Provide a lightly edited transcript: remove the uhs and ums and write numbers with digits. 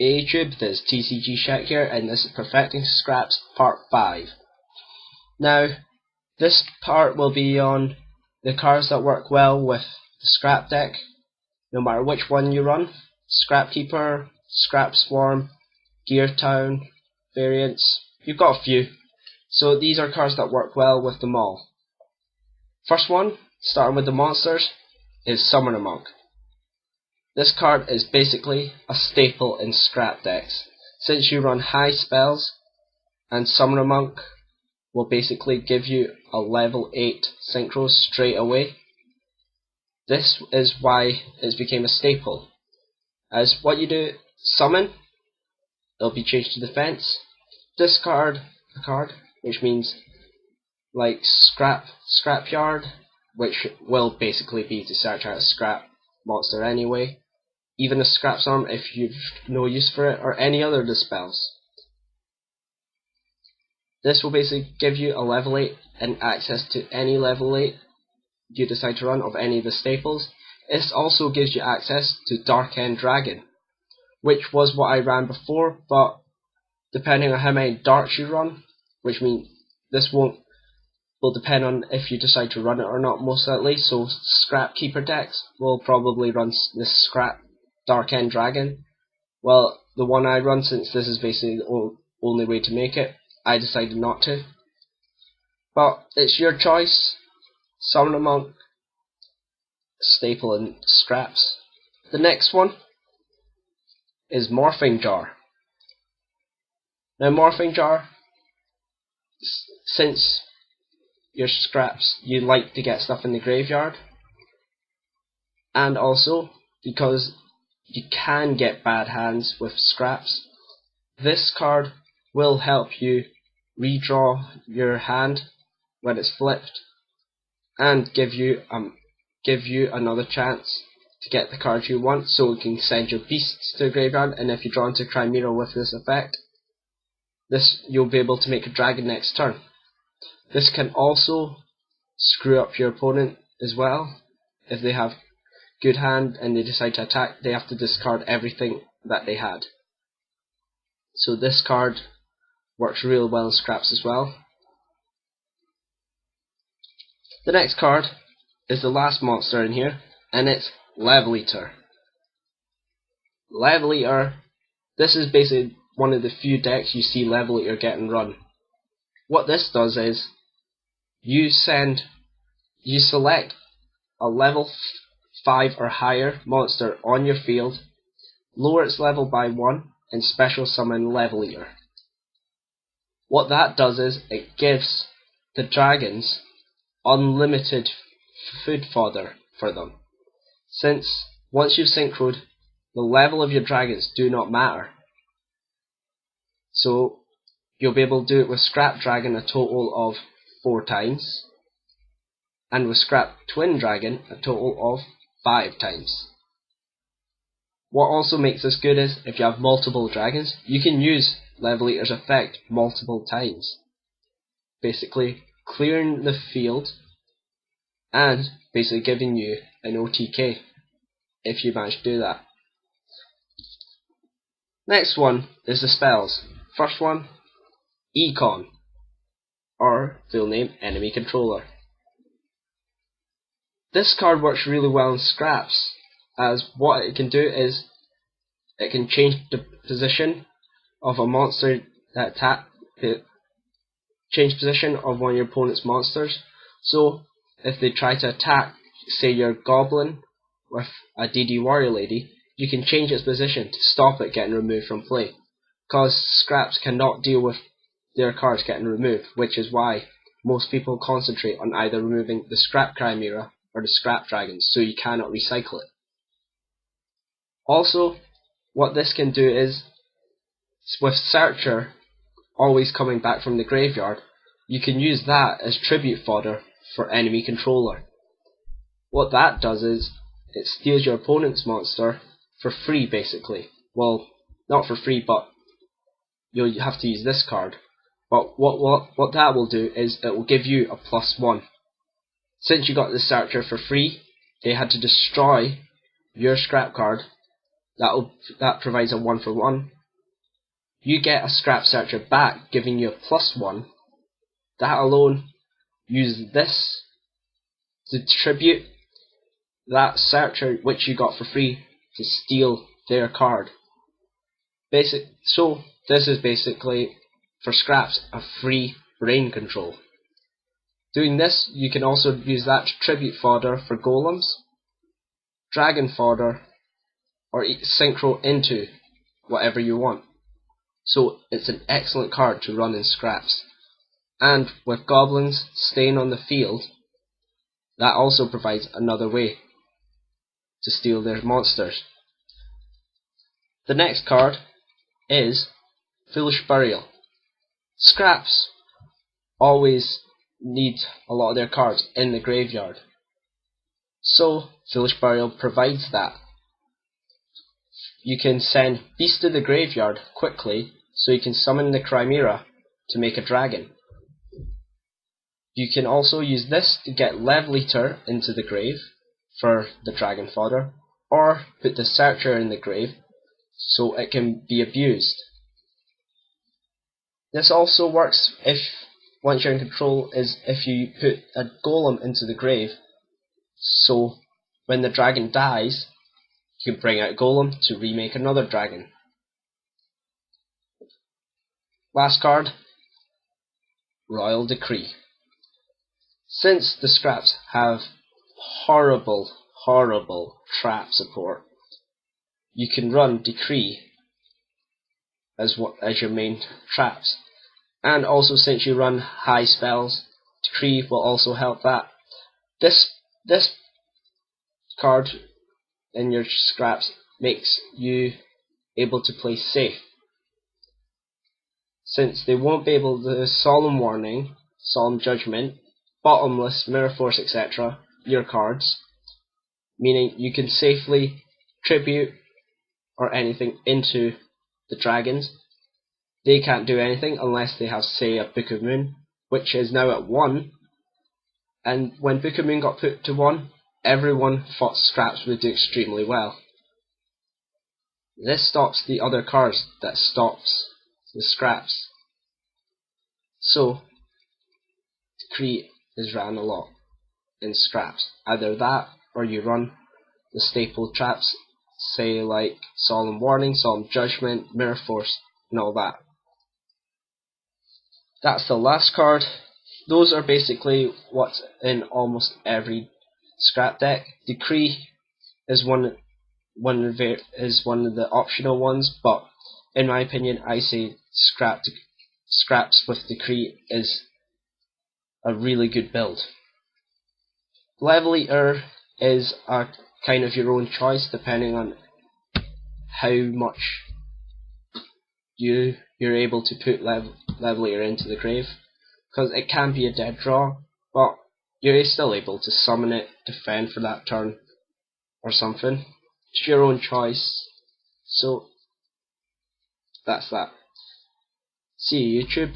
Hey YouTube, this is TCG Shack here, and this is Perfecting Scraps Part 5. Now, this part will be on the cards that work well with the Scrap deck, no matter which one you run. Scrap Keeper, Scrap Swarm, Gear Town, variants. You've got a few. So these are cards that work well with them all. First one, starting with the monsters, is Summoner Monk. This card is basically a staple in Scrap decks, since you run high spells, and Summoner Monk will basically give you a level 8 synchro straight away. This is why it became a staple, as what you do, summon, it'll be changed to defense, discard a card, which means like Scrapyard, which will basically be to search out a scrap monster anyway, even a Scrap Swarm if you've no use for it, or any other dispels. This will basically give you a level 8 and access to any level 8 you decide to run of any of the staples. This also gives you access to Dark End Dragon, which was what I ran before, but depending on how many darks you run, which means this will depend on if you decide to run it or not, most likely. So Scrap Keeper decks will probably run this Scrap Dark End Dragon. Well, the one I run, since this is basically the only way to make it, I decided not to. But it's your choice. Summoner Monk, staple in Scraps. The next one is Morphing Jar. Now Morphing Jar, since your Scraps, you like to get stuff in the graveyard, and also because you can get bad hands with Scraps, this card will help you redraw your hand when it's flipped, and give you another chance to get the cards you want, so you can send your beasts to the graveyard, and if you draw into Chimera with this effect, you'll be able to make a dragon next turn. This can also screw up your opponent as well. If they have good hand and they decide to attack, they have to discard everything that they had. So this card works really well in Scraps as well. The next card is the last monster in here, and it's Level Eater. Level Eater, this is basically one of the few decks you see Level Eater getting run. What this does is, you select a level 5 or higher monster on your field, lower its level by 1, and special summon Level Eater. What that does is, it gives the dragons unlimited food fodder for them, since once you've synchroed, the level of your dragons do not matter. So you'll be able to do it with Scrap Dragon a total of 4 times, and with Scrap Twin Dragon a total of 5 times. What also makes this good is, if you have multiple dragons, you can use Level Eater's effect multiple times, basically clearing the field and basically giving you an OTK if you manage to do that. Next one is the spells. First one, Econ, or full name, Enemy Controller. This card works really well in Scraps, as what it can do is it can change the position of a monster that change position of one of your opponent's monsters. So if they try to attack, say your Goblin with a DD Warrior Lady, you can change its position to stop it getting removed from play, because Scraps cannot deal with their cards getting removed, which is why most people concentrate on either removing the Scrap Chimera or the Scrap Dragons, so you cannot recycle it. Also, what this can do is, with Searcher always coming back from the graveyard, you can use that as tribute fodder for Enemy Controller. What that does is, it steals your opponent's monster for free, basically. Well, not for free, but you'll have to use this card. But what that will do is, it will give you a +1. Since you got the Searcher for free, they had to destroy your Scrap card, That provides a 1-for-1. You get a scrap searcher back, giving you a +1. That alone, use this to tribute that searcher which you got for free to steal their card. So this is basically, for scraps, a free brain control. Doing this, you can also use that to tribute fodder for golems, dragon fodder, or synchro into whatever you want. So it's an excellent card to run in scraps. And with goblins staying on the field, that also provides another way to steal their monsters. The next card is Foolish Burial. Scraps always need a lot of their cards in the graveyard, so Foolish Burial provides that. You can send Beast to the graveyard quickly, so you can summon the Chimera to make a dragon. You can also use this to get Lev Leader into the grave for the dragon fodder, or put the Searcher in the grave so it can be abused. This also works once you're in control, is if you put a golem into the grave, so when the dragon dies, you can bring out a golem to remake another dragon. Last card, Royal Decree. Since the scraps have horrible trap support, you can run Decree as your main traps. And also, since you run high spells, Decree will also help that. This card in your scraps makes you able to play safe, since they won't be able to Solemn Warning, Solemn Judgment, Bottomless, Mirror Force, etc. your cards, meaning you can safely tribute or anything into the dragons. They can't do anything unless they have, say, a Book of Moon, which is now at 1. And when Book of Moon got put to 1, everyone thought scraps would do extremely well. This stops the other cards that stops the scraps. So, Decree is ran a lot in scraps. Either that, or you run the staple traps, say like Solemn Warning, Solemn Judgment, Mirror Force, and all that. That's the last card. Those are basically what's in almost every scrap deck. Decree is one of the optional ones, but in my opinion, I say scraps with Decree is a really good build. Level Eater is a kind of your own choice, depending on how much you're able to put Level Eater into the grave, because it can be a dead draw, but you're still able to summon it, defend for that turn, or something. It's your own choice. So that's that. See you, YouTube.